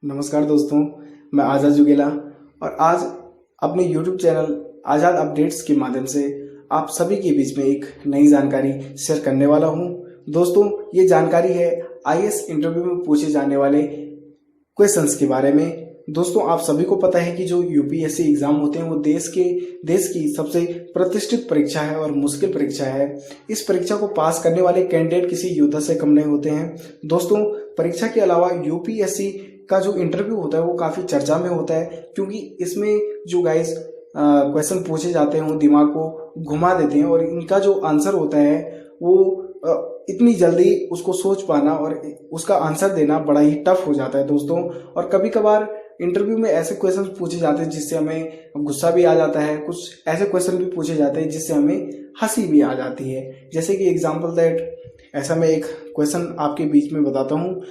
नमस्कार दोस्तों, मैं आज़ाद जुगेला और आज अपने YouTube चैनल आज़ाद अपडेट्स के माध्यम से आप सभी के बीच में एक नई जानकारी शेयर करने वाला हूं। दोस्तों, ये जानकारी है आईएएस इंटरव्यू में पूछे जाने वाले क्वेश्चंस के बारे में। दोस्तों, आप सभी को पता है कि जो यूपीएससी एग्जाम होते हैं वो देश की सबसे प्रतिष्ठित परीक्षा है और मुश्किल परीक्षा है। इस परीक्षा को पास करने वाले कैंडिडेट किसी योद्धा से कम नहीं होते हैं। दोस्तों, परीक्षा के अलावा यूपीएससी का जो इंटरव्यू होता है वो काफ़ी चर्चा में होता है, क्योंकि इसमें जो गाइस क्वेश्चन पूछे जाते हैं वो दिमाग को घुमा देते हैं और इनका जो आंसर होता है वो इतनी जल्दी उसको सोच पाना और उसका आंसर देना बड़ा ही टफ हो जाता है दोस्तों। और कभी कभार इंटरव्यू में ऐसे क्वेश्चन पूछे जाते हैं जिससे हमें गुस्सा भी आ जाता है, कुछ ऐसे क्वेश्चन भी पूछे जाते हैं जिससे हमें हंसी भी आ जाती है। जैसे कि एग्जाम्पल दैट ऐसा मैं एक क्वेश्चन आपके बीच में बताता हूँ।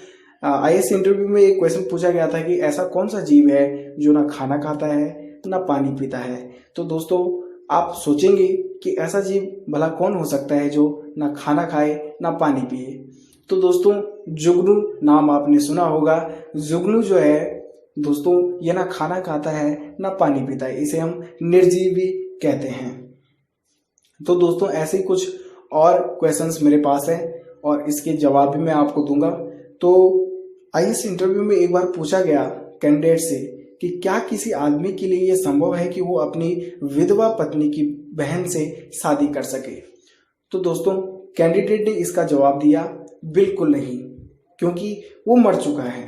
आईएएस इंटरव्यू में एक क्वेश्चन पूछा गया था कि ऐसा कौन सा जीव है जो ना खाना खाता है ना पानी पीता है। तो दोस्तों, आप सोचेंगे कि ऐसा जीव भला कौन हो सकता है जो ना खाना खाए ना पानी पिए। तो दोस्तों, जुगनू नाम आपने सुना होगा। जुगनू जो है दोस्तों, ये ना खाना खाता है ना पानी पीता है, इसे हम निर्जीव भी कहते हैं। तो दोस्तों, ऐसे ही कुछ और क्वेश्चंस मेरे पास है और इसके जवाब भी मैं आपको दूंगा। तो आईएएस इंटरव्यू में एक बार पूछा गया कैंडिडेट से कि क्या किसी आदमी के लिए यह संभव है कि वो अपनी विधवा पत्नी की बहन से शादी कर सके। तो दोस्तों, कैंडिडेट ने इसका जवाब दिया बिल्कुल नहीं, क्योंकि वो मर चुका है।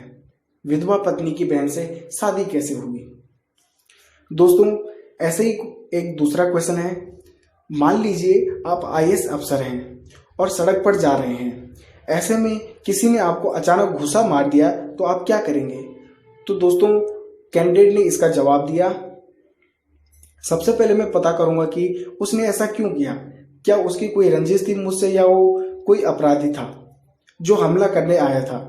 विधवा पत्नी की बहन से शादी कैसे हुई। दोस्तों, ऐसे ही एक दूसरा क्वेश्चन है। मान लीजिए आप आईएएस अफसर हैं और सड़क पर जा रहे हैं, ऐसे में किसी ने आपको अचानक घुसा मार दिया तो आप क्या करेंगे। तो दोस्तों, कैंडिडेट ने इसका जवाब दिया, सबसे पहले मैं पता करूंगा कि उसने ऐसा क्यों किया। क्या उसकी कोई रंजिश थी मुझसे, या वो कोई अपराधी था जो हमला करने आया था,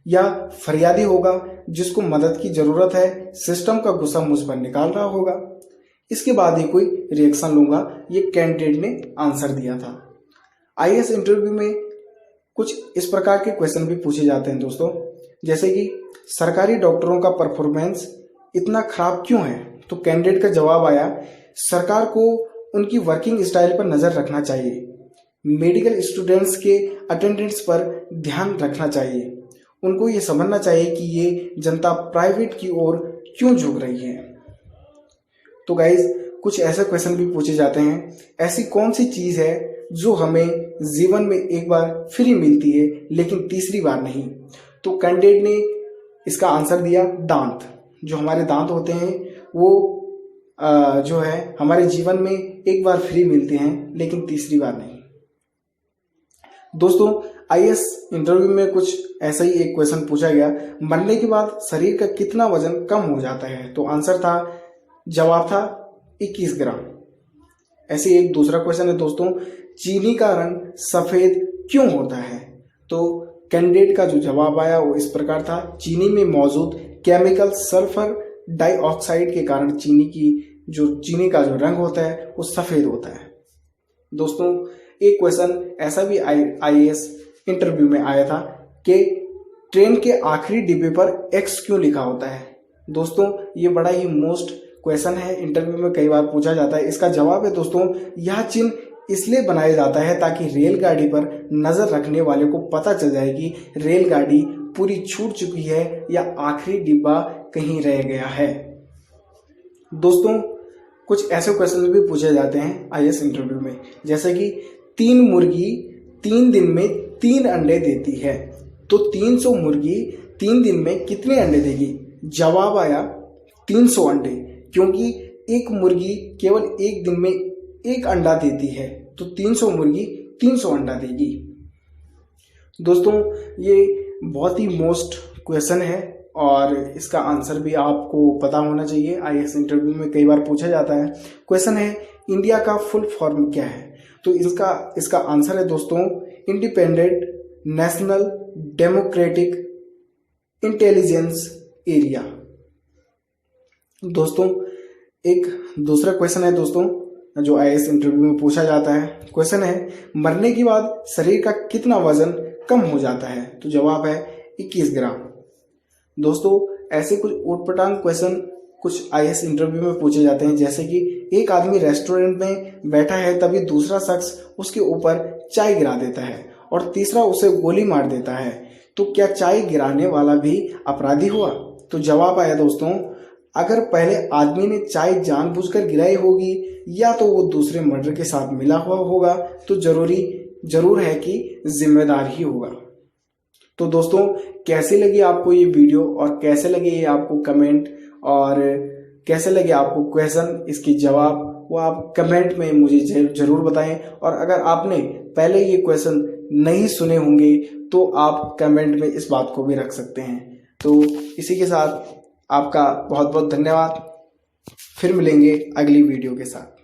या फरियादी होगा जिसको मदद की जरूरत है, सिस्टम का गुस्सा मुझ पर निकाल रहा होगा। इसके बाद ही कोई रिएक्शन लूंगा, ये कैंडिडेट ने आंसर दिया था। आईएएस इंटरव्यू में कुछ इस प्रकार के क्वेश्चन भी पूछे जाते हैं दोस्तों, जैसे कि सरकारी डॉक्टरों का परफॉर्मेंस इतना खराब क्यों है। तो कैंडिडेट का जवाब आया, सरकार को उनकी वर्किंग स्टाइल पर नजर रखना चाहिए, मेडिकल स्टूडेंट्स के अटेंडेंस पर ध्यान रखना चाहिए, उनको ये समझना चाहिए कि ये जनता प्राइवेट की ओर क्यों झुक रही है। तो गाइज, कुछ ऐसे क्वेश्चन भी पूछे जाते हैं, ऐसी कौन सी चीज है जो हमें जीवन में एक बार फ्री मिलती है लेकिन तीसरी बार नहीं। तो कैंडिडेट ने इसका आंसर दिया, दांत। जो हमारे दांत होते हैं वो जो है हमारे जीवन में एक बार फ्री मिलते हैं लेकिन तीसरी बार नहीं। दोस्तों, आईएएस इंटरव्यू में कुछ ऐसा ही एक क्वेश्चन पूछा गया, मरने के बाद शरीर का कितना वजन कम हो जाता है। तो आंसर था, जवाब था 21 ग्राम। ऐसे एक दूसरा क्वेश्चन है दोस्तों, चीनी का रंग सफेद क्यों होता है। तो कैंडिडेट का जो जवाब आया वो इस प्रकार था, चीनी में मौजूद केमिकल सल्फर डाइऑक्साइड के कारण चीनी का जो रंग होता है वो सफेद होता है। दोस्तों, एक क्वेश्चन ऐसा भी आईएएस इंटरव्यू में आया था कि ट्रेन के आखिरी डिब्बे पर एक्स क्यों लिखा होता है। दोस्तों, ये बड़ा ही मोस्ट क्वेश्चन है, इंटरव्यू में कई बार पूछा जाता है। इसका जवाब है दोस्तों, यह चिन्ह इसलिए बनाया जाता है ताकि रेलगाड़ी पर नजर रखने वाले को पता चल जाए कि रेलगाड़ी पूरी छूट चुकी है या आखिरी डिब्बा कहीं रह गया है। दोस्तों, कुछ ऐसे क्वेश्चन भी पूछे जाते हैं आईएएस इंटरव्यू में, जैसे कि 3 मुर्गी 3 दिन में 3 अंडे देती है, तो 300 मुर्गी 3 दिन में कितने अंडे देगी। जवाब आया 300 अंडे, क्योंकि एक मुर्गी केवल एक दिन में 1 अंडा देती है, तो 300 मुर्गी 300 अंडा देगी। दोस्तों, ये बहुत ही मोस्ट क्वेश्चन है और इसका आंसर भी आपको पता होना चाहिए, आईएएस इंटरव्यू में कई बार पूछा जाता है। क्वेश्चन है, इंडिया का फुल फॉर्म क्या है। तो इसका आंसर है दोस्तों, independent national democratic intelligence area. दोस्तों, एक दूसरा क्वेश्चन है दोस्तों जो आईएएस इंटरव्यू में पूछा जाता है। क्वेश्चन है, मरने के बाद शरीर का कितना वजन कम हो जाता है। तो जवाब है 21 ग्राम। दोस्तों, ऐसे कुछ ऊटपटांग क्वेश्चन कुछ आईएएस इंटरव्यू में पूछे जाते हैं, जैसे कि एक आदमी रेस्टोरेंट में बैठा है, तभी दूसरा शख्स उसके ऊपर चाय गिरा देता है और तीसरा उसे गोली मार देता है, तो क्या चाय गिराने वाला भी अपराधी हुआ? तो जवाब आया दोस्तों, अगर पहले आदमी ने चाय जानबूझकर गिराई होगी या तो वो दूसरे मर्डर के साथ मिला हुआ होगा, तो जरूर है कि जिम्मेदार ही होगा। तो दोस्तों, कैसी लगी आपको ये वीडियो और कैसे लगे ये आपको कमेंट, और कैसे लगे आपको क्वेश्चन, इसके जवाब वो आप कमेंट में मुझे जरूर बताएं। और अगर आपने पहले ये क्वेश्चन नहीं सुने होंगे तो आप कमेंट में इस बात को भी रख सकते हैं। तो इसी के साथ आपका बहुत बहुत धन्यवाद। फिर मिलेंगे अगली वीडियो के साथ।